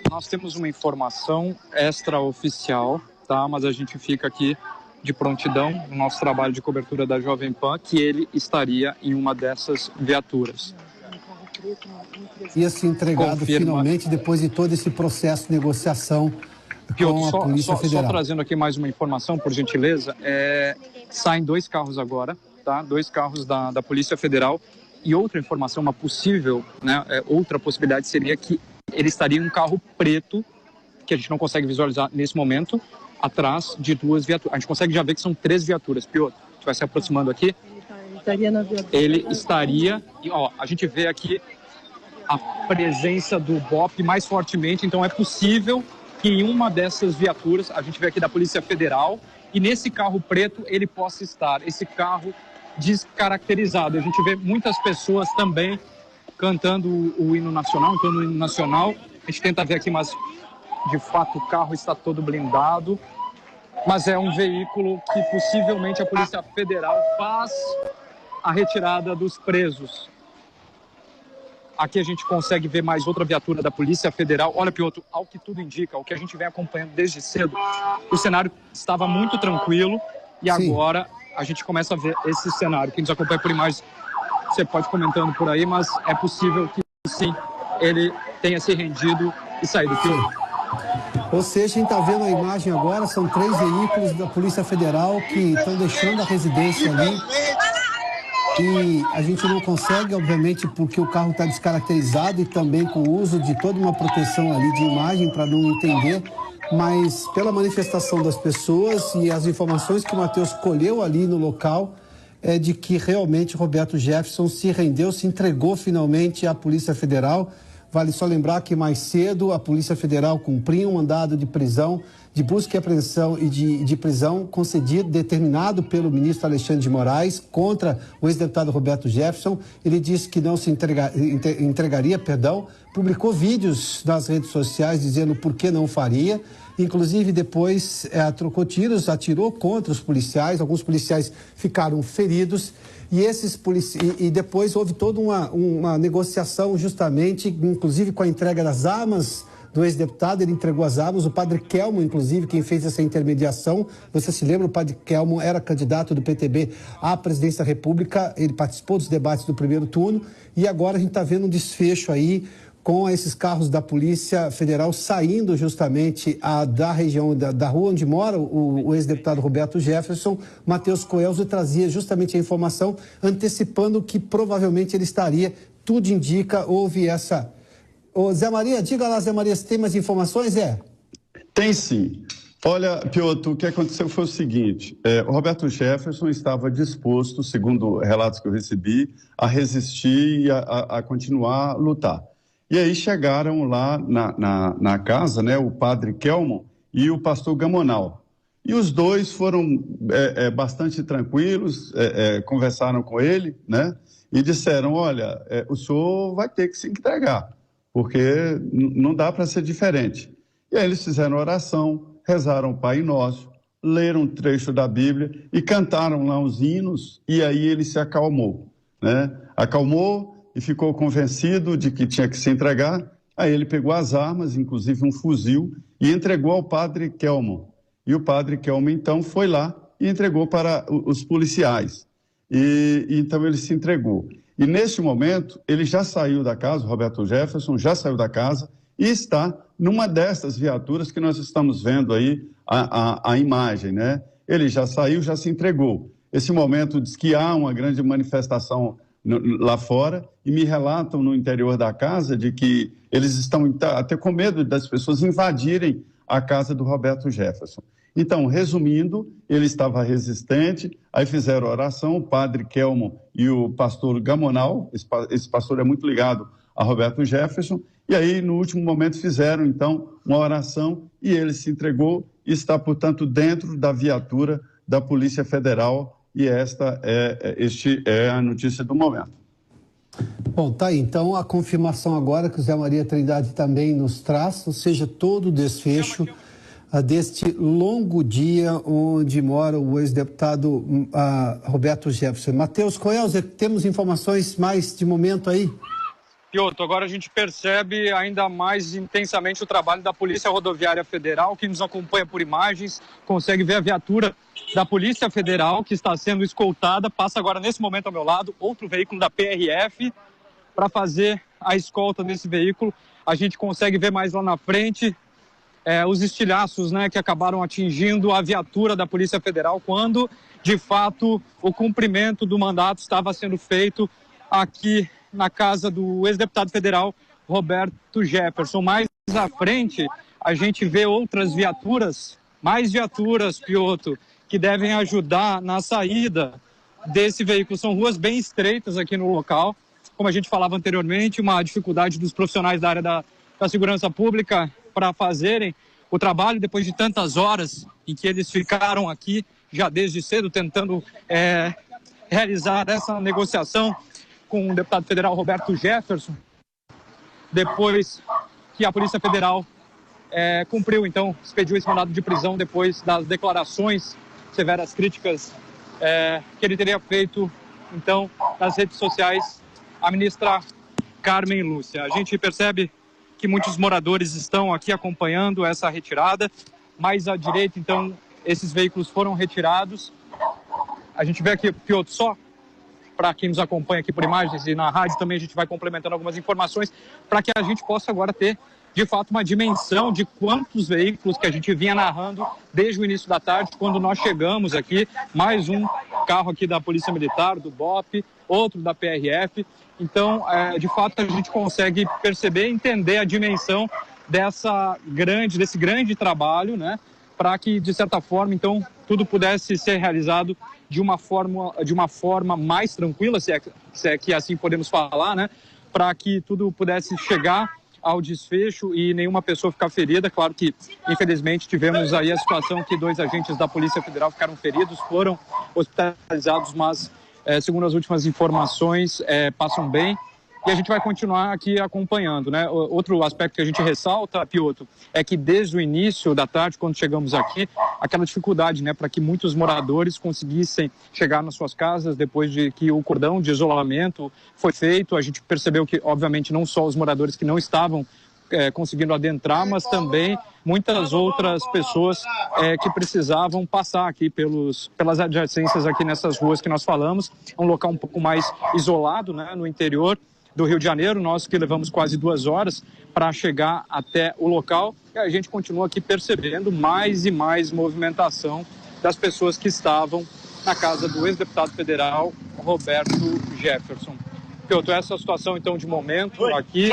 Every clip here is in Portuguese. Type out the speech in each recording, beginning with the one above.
Nós temos uma informação extraoficial, tá? Mas a gente fica aqui de prontidão no nosso trabalho de cobertura da Jovem Pan, que ele estaria em uma dessas viaturas. Ia ser entregado finalmente depois de todo esse processo de negociação com a Polícia Federal. Só trazendo aqui mais uma informação, por gentileza, saem 2 carros agora, tá? 2 carros da Polícia Federal. E outra informação, uma possível, né, outra possibilidade seria que ele estaria em um carro preto, que a gente não consegue visualizar nesse momento, atrás de 2 viaturas. A gente consegue já ver que são 3 viaturas. Piotr, a gente vai se aproximando aqui. Ele estaria, ó, a gente vê aqui a presença do BOP mais fortemente, então é possível que em uma dessas viaturas, a gente vê aqui da Polícia Federal, e nesse carro preto ele possa estar, esse carro descaracterizado. A gente vê muitas pessoas também cantando o hino nacional, entrando no hino nacional. A gente tenta ver aqui, mas de fato o carro está todo blindado. Mas é um veículo que possivelmente a Polícia Federal faz a retirada dos presos. Aqui a gente consegue ver mais outra viatura da Polícia Federal. Olha, Piotr, ao que tudo indica, o que a gente vem acompanhando desde cedo, o cenário estava muito tranquilo e Sim. Agora a gente começa a ver esse cenário. Quem nos acompanha por imagens, você pode ir comentando por aí, mas é possível que sim, ele tenha se rendido e saído. Ou seja, a gente está vendo a imagem agora, são 3 veículos da Polícia Federal que estão deixando a residência ali. E a gente não consegue, obviamente, porque o carro está descaracterizado e também com o uso de toda uma proteção ali de imagem para não entender. Mas pela manifestação das pessoas e as informações que o Matheus colheu ali no local, é de que realmente Roberto Jefferson se rendeu, se entregou finalmente à Polícia Federal. Vale só lembrar que mais cedo a Polícia Federal cumpria um mandado de prisão, de busca e apreensão e de prisão concedido, determinado pelo ministro Alexandre de Moraes contra o ex-deputado Roberto Jefferson. Ele disse que não se entregaria, publicou vídeos nas redes sociais dizendo por que não faria. Inclusive depois trocou tiros, atirou contra os policiais, alguns policiais ficaram feridos. E depois houve toda uma negociação justamente, inclusive com a entrega das armas do ex-deputado. Ele entregou as armas, o padre Kelmo, inclusive, quem fez essa intermediação. Você se lembra, o padre Kelmo era candidato do PTB à presidência da República, ele participou dos debates do primeiro turno e agora a gente está vendo um desfecho aí com esses carros da Polícia Federal saindo justamente da região, da rua onde mora o ex-deputado Roberto Jefferson. Matheus Coelho trazia justamente a informação, antecipando que provavelmente ele estaria, tudo indica, houve essa... Ô, Zé Maria, diga lá, Zé Maria, se tem mais informações, Tem sim. Olha, Piotr, o que aconteceu foi o seguinte, o Roberto Jefferson estava disposto, segundo relatos que eu recebi, a resistir e a continuar a lutar. E aí chegaram lá na casa, né, o padre Kelmo e o pastor Gamonal. E os dois foram bastante tranquilos, conversaram com ele, né, e disseram, olha, o senhor vai ter que se entregar, porque não dá para ser diferente. E aí eles fizeram oração, rezaram o Pai Nosso, leram um trecho da Bíblia e cantaram lá os hinos, e aí ele se acalmou, né? Acalmou e ficou convencido de que tinha que se entregar. Aí ele pegou as armas, inclusive um fuzil, e entregou ao padre Kelmo. E o padre Kelmo, então, foi lá e entregou para os policiais. E então ele se entregou. E neste momento, ele já saiu da casa, o Roberto Jefferson já saiu da casa e está numa dessas viaturas que nós estamos vendo aí a imagem, né? Ele já saiu, já se entregou. Esse momento diz que há uma grande manifestação lá fora e me relatam no interior da casa de que eles estão até com medo das pessoas invadirem a casa do Roberto Jefferson. Então, resumindo, ele estava resistente, aí fizeram oração, o padre Kelmo e o pastor Gamonal, esse pastor é muito ligado a Roberto Jefferson, e aí no último momento fizeram então uma oração e ele se entregou e está, portanto, dentro da viatura da Polícia Federal. E esta é a notícia do momento. Bom, tá aí. Então, a confirmação agora que o Zé Maria Trindade também nos traz, ou seja, todo o desfecho deste longo dia onde mora o ex-deputado Roberto Jefferson. Matheus Coelho, temos informações mais de momento aí? Piotr, agora a gente percebe ainda mais intensamente o trabalho da Polícia Rodoviária Federal, que nos acompanha por imagens, consegue ver a viatura da Polícia Federal que está sendo escoltada. Passa agora, nesse momento, ao meu lado, outro veículo da PRF para fazer a escolta desse veículo. A gente consegue ver mais lá na frente os estilhaços, né, que acabaram atingindo a viatura da Polícia Federal quando, de fato, o cumprimento do mandato estava sendo feito aqui na casa do ex-deputado federal Roberto Jefferson. Mais à frente, a gente vê outras viaturas, mais viaturas, Piotr, que devem ajudar na saída desse veículo. São ruas bem estreitas aqui no local. Como a gente falava anteriormente, uma dificuldade dos profissionais da área da segurança pública para fazerem o trabalho depois de tantas horas em que eles ficaram aqui já desde cedo tentando realizar essa negociação com o deputado federal Roberto Jefferson, depois que a Polícia Federal cumpriu, então, expediu esse mandado de prisão depois das declarações, severas críticas que ele teria feito, então, nas redes sociais, à ministra Carmen Lúcia. A gente percebe que muitos moradores estão aqui acompanhando essa retirada. Mais à direita, então, esses veículos foram retirados. A gente vê aqui, Piotr, só para quem nos acompanha aqui por imagens e na rádio também a gente vai complementando algumas informações para que a gente possa agora ter, de fato, uma dimensão de quantos veículos que a gente vinha narrando desde o início da tarde, quando nós chegamos aqui, mais um carro aqui da Polícia Militar, do BOP, outro da PRF. Então, de fato, a gente consegue perceber e entender a dimensão desse grande trabalho, né, para que, de certa forma, então, tudo pudesse ser realizado de uma forma mais tranquila, se é que assim podemos falar, né, para que tudo pudesse chegar ao desfecho e nenhuma pessoa ficar ferida. Claro que, infelizmente, tivemos aí a situação que 2 agentes da Polícia Federal ficaram feridos, foram hospitalizados, mas, segundo as últimas informações, passam bem. E a gente vai continuar aqui acompanhando, né? Outro aspecto que a gente ressalta, Piotr, é que desde o início da tarde, quando chegamos aqui, aquela dificuldade, né, para que muitos moradores conseguissem chegar nas suas casas depois de que o cordão de isolamento foi feito. A gente percebeu que, obviamente, não só os moradores que não estavam conseguindo adentrar, mas também muitas outras pessoas que precisavam passar aqui pelas adjacências aqui nessas ruas que nós falamos. É um local um pouco mais isolado, né, no interior do Rio de Janeiro, nós que levamos quase 2 horas para chegar até o local, e a gente continua aqui percebendo mais e mais movimentação das pessoas que estavam na casa do ex-deputado federal Roberto Jefferson. Piotr, essa situação então de momento aqui,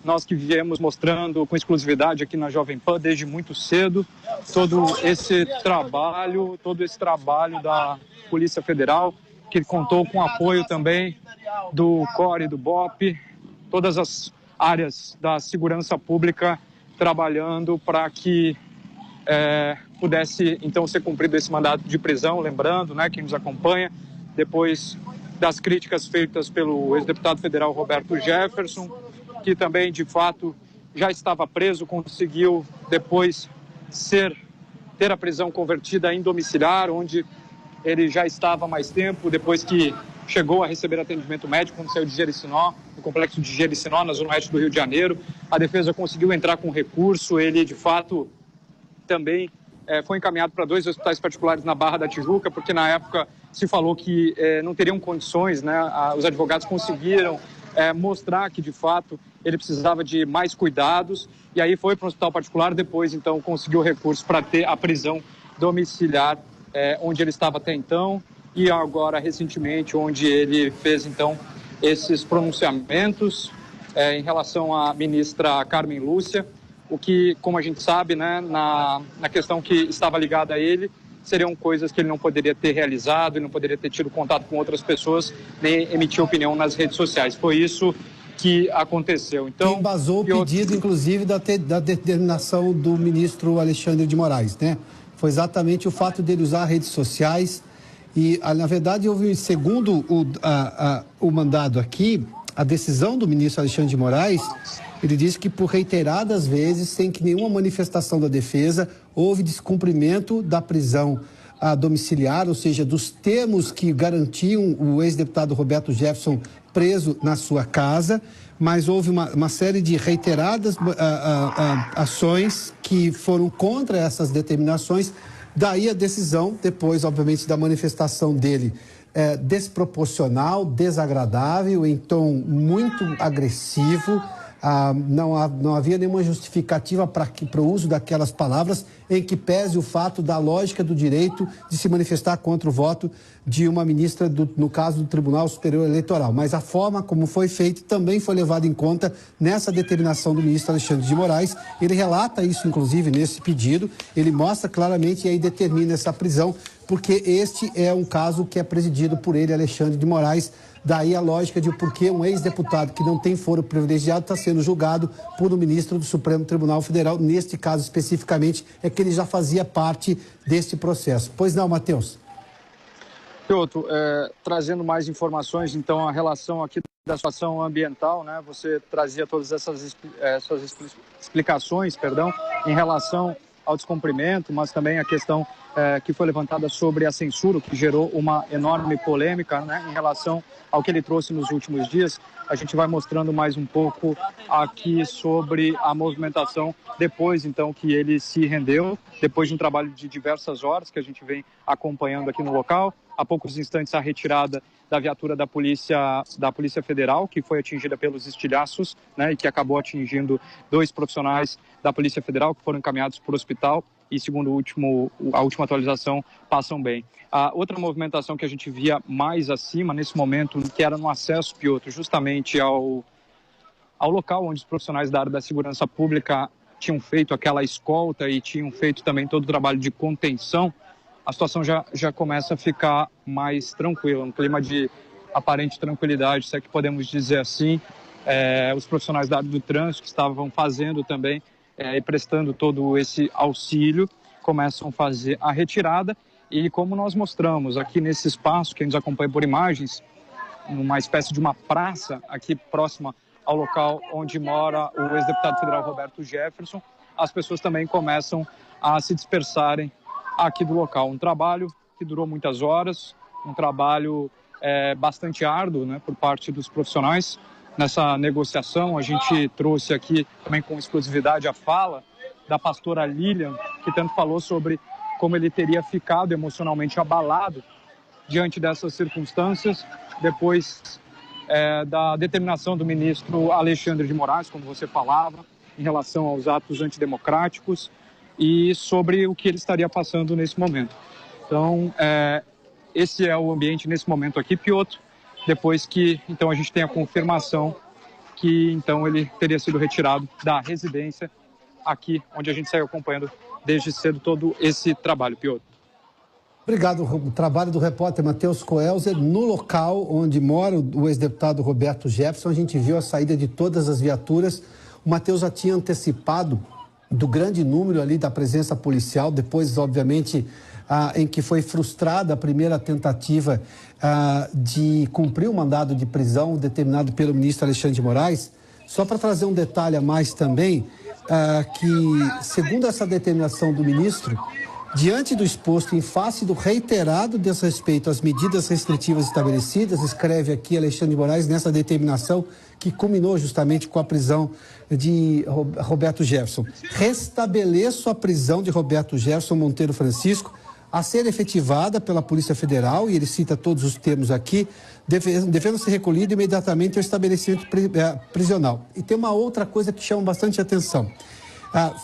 nós que viemos mostrando com exclusividade aqui na Jovem Pan desde muito cedo, todo esse trabalho da Polícia Federal, que contou com apoio também do COR e do BOP, todas as áreas da segurança pública trabalhando para que pudesse então ser cumprido esse mandato de prisão. Lembrando, né, quem nos acompanha, depois das críticas feitas pelo ex-deputado federal Roberto Jefferson, que também de fato já estava preso, conseguiu depois ter a prisão convertida em domiciliar, onde ele já estava há mais tempo, depois que chegou a receber atendimento médico quando saiu de Jericinó, no complexo de Jericinó, na zona oeste do Rio de Janeiro. A defesa conseguiu entrar com recurso, ele de fato também foi encaminhado para 2 hospitais particulares na Barra da Tijuca, porque na época se falou que não teriam condições, né? Os advogados conseguiram mostrar que de fato ele precisava de mais cuidados, e aí foi para um hospital particular, depois então conseguiu recurso para ter a prisão domiciliar onde ele estava até então, e agora recentemente onde ele fez então esses pronunciamentos em relação à ministra Carmen Lúcia, o que, como a gente sabe, né, na questão que estava ligada a ele, seriam coisas que ele não poderia ter realizado, ele não poderia ter tido contato com outras pessoas, nem emitir opinião nas redes sociais. Foi isso que aconteceu. Então, que embasou o pedido, inclusive, da determinação do ministro Alexandre de Moraes, né? Foi exatamente o fato dele usar redes sociais e, na verdade, houve, segundo o mandado aqui, a decisão do ministro Alexandre de Moraes, ele disse que por reiteradas vezes, sem que nenhuma manifestação da defesa, houve descumprimento da prisão domiciliar, ou seja, dos termos que garantiam o ex-deputado Roberto Jefferson preso na sua casa, mas houve uma série de reiteradas ações que foram contra essas determinações. Daí a decisão, depois, obviamente, da manifestação dele desproporcional, desagradável, em tom muito agressivo. Não havia nenhuma justificativa para o uso daquelas palavras, em que pese o fato da lógica do direito de se manifestar contra o voto de uma ministra, no caso do Tribunal Superior Eleitoral. Mas a forma como foi feito também foi levada em conta nessa determinação do ministro Alexandre de Moraes. Ele relata isso, inclusive, nesse pedido. Ele mostra claramente e aí determina essa prisão, porque este é um caso que é presidido por ele, Alexandre de Moraes. Daí a lógica de por que um ex-deputado que não tem foro privilegiado está sendo julgado por um ministro do Supremo Tribunal Federal. Neste caso especificamente, é que ele já fazia parte deste processo. Pois não, Matheus? Piotr, trazendo mais informações, então, a relação aqui da situação ambiental, né? Você trazia todas essas explicações, em relação ao descumprimento, mas também a questão que foi levantada sobre a censura, que gerou uma enorme polêmica, né, em relação ao que ele trouxe nos últimos dias. A gente vai mostrando mais um pouco aqui sobre a movimentação depois, então, que ele se rendeu, depois de um trabalho de diversas horas que a gente vem acompanhando aqui no local. Há poucos instantes, a retirada da viatura da Polícia Federal, que foi atingida pelos estilhaços, né, e que acabou atingindo 2 profissionais da Polícia Federal, que foram encaminhados para o hospital e, segundo a última atualização, passam bem. A outra movimentação que a gente via mais acima, nesse momento, que era no acesso, Piotr, justamente ao local onde os profissionais da área da segurança pública tinham feito aquela escolta e tinham feito também todo o trabalho de contenção, a situação já começa a ficar mais tranquila, um clima de aparente tranquilidade, se é que podemos dizer assim. Os profissionais da área do trânsito que estavam fazendo também e prestando todo esse auxílio, começam a fazer a retirada e, como nós mostramos aqui nesse espaço, que a gente acompanha por imagens, numa espécie de uma praça aqui próxima ao local onde mora o ex-deputado federal Roberto Jefferson, as pessoas também começam a se dispersarem aqui do local. Um trabalho que durou muitas horas, um trabalho bastante árduo, né, por parte dos profissionais. Nessa negociação, a gente trouxe aqui também com exclusividade a fala da pastora Lilian, que tanto falou sobre como ele teria ficado emocionalmente abalado diante dessas circunstâncias, depois da determinação do ministro Alexandre de Moraes, como você falava, em relação aos atos antidemocráticos e sobre o que ele estaria passando nesse momento. Então, esse é o ambiente nesse momento aqui, Piotr, depois que então a gente tem a confirmação que então ele teria sido retirado da residência aqui, onde a gente saiu acompanhando desde cedo todo esse trabalho, Piotr. Obrigado. O trabalho do repórter Matheus Coelzer no local onde mora o ex-deputado Roberto Jefferson. A gente viu a saída de todas as viaturas. O Matheus já tinha antecipado do grande número ali da presença policial, depois, obviamente, em que foi frustrada a primeira tentativa de cumprir o mandado de prisão determinado pelo ministro Alexandre de Moraes. Só para trazer um detalhe a mais também, que, segundo essa determinação do ministro, diante do exposto em face do reiterado desrespeito às medidas restritivas estabelecidas, escreve aqui Alexandre de Moraes nessa determinação que culminou justamente com a prisão de Roberto Jefferson. Restabeleço a prisão de Roberto Jefferson Monteiro Francisco a ser efetivada pela Polícia Federal, e ele cita todos os termos aqui, devendo ser recolhido imediatamente ao estabelecimento prisional. E tem uma outra coisa que chama bastante atenção.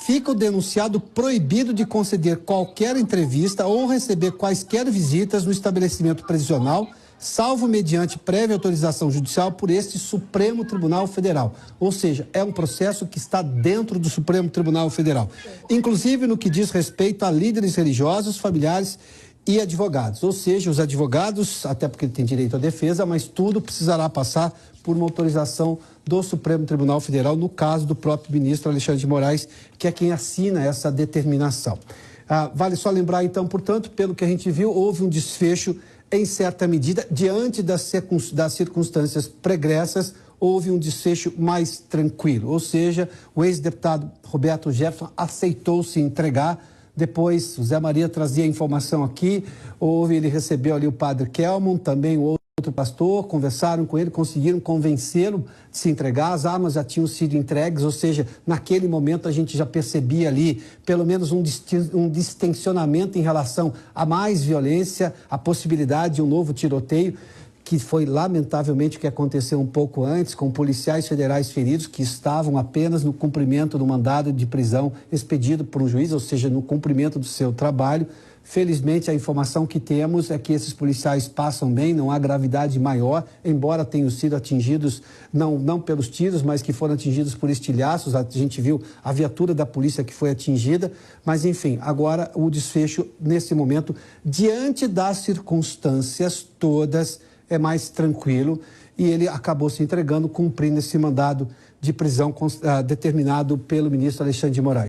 Fica o denunciado proibido de conceder qualquer entrevista ou receber quaisquer visitas no estabelecimento prisional, salvo mediante prévia autorização judicial por este Supremo Tribunal Federal. Ou seja, é um processo que está dentro do Supremo Tribunal Federal, inclusive no que diz respeito a líderes religiosos, familiares e advogados. Ou seja, os advogados, até porque ele tem direito à defesa, mas tudo precisará passar por uma autorização do Supremo Tribunal Federal, no caso do próprio ministro Alexandre de Moraes, que é quem assina essa determinação. Vale só lembrar, então, portanto, pelo que a gente viu, houve um desfecho em certa medida, diante das circunstâncias pregressas, houve um desfecho mais tranquilo. Ou seja, o ex-deputado Roberto Jefferson aceitou se entregar Depois, o Zé Maria trazia a informação aqui, ele recebeu ali o padre Kelmon, também o outro pastor, conversaram com ele, conseguiram convencê-lo de se entregar, as armas já tinham sido entregues, ou seja, naquele momento a gente já percebia ali pelo menos um distensionamento em relação a mais violência, a possibilidade de um novo tiroteio, que foi lamentavelmente o que aconteceu um pouco antes, com policiais federais feridos que estavam apenas no cumprimento do mandado de prisão expedido por um juiz, ou seja, no cumprimento do seu trabalho. Felizmente, a informação que temos é que esses policiais passam bem, não há gravidade maior, embora tenham sido atingidos, não pelos tiros, mas que foram atingidos por estilhaços. A gente viu a viatura da polícia que foi atingida, mas enfim, agora o desfecho, nesse momento, diante das circunstâncias todas, é mais tranquilo, e ele acabou se entregando, cumprindo esse mandado de prisão determinado pelo ministro Alexandre de Moraes.